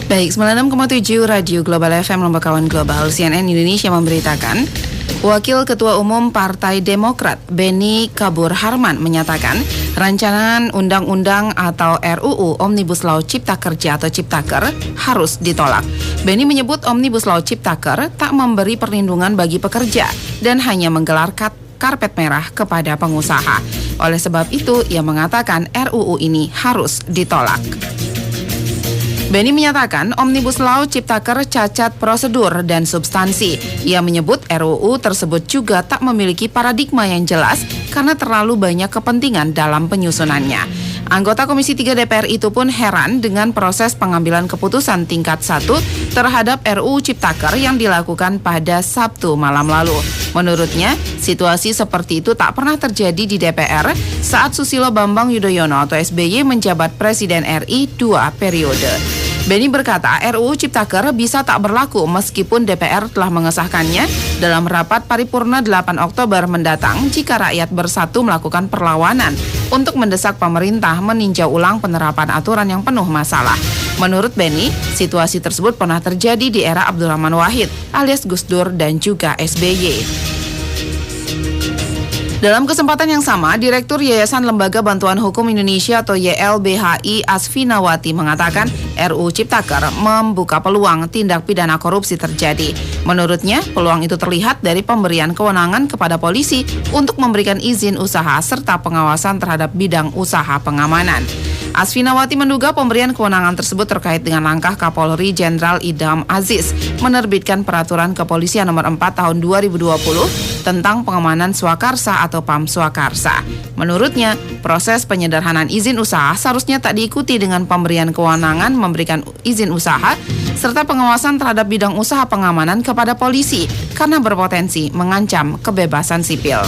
Baik, 96,7 Radio Global FM Lombakawan Global CNN Indonesia memberitakan, Wakil Ketua Umum Partai Demokrat Beni Kabur Harman menyatakan rancangan undang-undang atau RUU Omnibus Law Cipta Kerja atau Ciptaker harus ditolak. Beni menyebut Omnibus Law Ciptaker tak memberi perlindungan bagi pekerja dan hanya menggelar karpet merah kepada pengusaha. Oleh sebab itu, ia mengatakan RUU ini harus ditolak. Beni menyatakan Omnibus Law Ciptaker cacat prosedur dan substansi. Ia menyebut RUU tersebut juga tak memiliki paradigma yang jelas karena terlalu banyak kepentingan dalam penyusunannya. Anggota Komisi 3 DPR itu pun heran dengan proses pengambilan keputusan tingkat 1 terhadap RUU Ciptaker yang dilakukan pada Sabtu malam lalu. Menurutnya, situasi seperti itu tak pernah terjadi di DPR saat Susilo Bambang Yudhoyono atau SBY menjabat Presiden RI 2 periode. Beni berkata RUU Ciptaker bisa tak berlaku meskipun DPR telah mengesahkannya dalam rapat paripurna 8 Oktober mendatang jika rakyat bersatu melakukan perlawanan untuk mendesak pemerintah meninjau ulang penerapan aturan yang penuh masalah. Menurut Beni, situasi tersebut pernah terjadi di era Abdurrahman Wahid alias Gus Dur dan juga SBY. Dalam kesempatan yang sama, Direktur Yayasan Lembaga Bantuan Hukum Indonesia atau YLBHI Asfinawati mengatakan RUU Ciptaker membuka peluang tindak pidana korupsi terjadi. Menurutnya, peluang itu terlihat dari pemberian kewenangan kepada polisi untuk memberikan izin usaha serta pengawasan terhadap bidang usaha pengamanan. Asfinawati menduga pemberian kewenangan tersebut terkait dengan langkah Kapolri Jenderal Idham Aziz menerbitkan Peraturan Kepolisian Nomor 4 Tahun 2020 tentang pengamanan swakarsa atau PAM swakarsa. Menurutnya, proses penyederhanaan izin usaha seharusnya tak diikuti dengan pemberian kewenangan memberikan izin usaha serta pengawasan terhadap bidang usaha pengamanan kepada polisi karena berpotensi mengancam kebebasan sipil.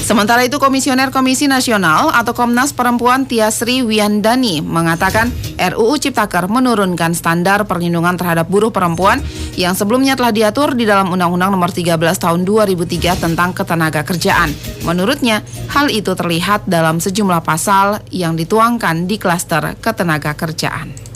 Sementara itu, Komisioner Komisi Nasional atau Komnas Perempuan Tiasri Wiandani mengatakan RUU Ciptaker menurunkan standar perlindungan terhadap buruh perempuan yang sebelumnya telah diatur di dalam Undang-Undang Nomor 13 Tahun 2003 tentang Ketenagakerjaan. Menurutnya, hal itu terlihat dalam sejumlah pasal yang dituangkan di klaster ketenagakerjaan.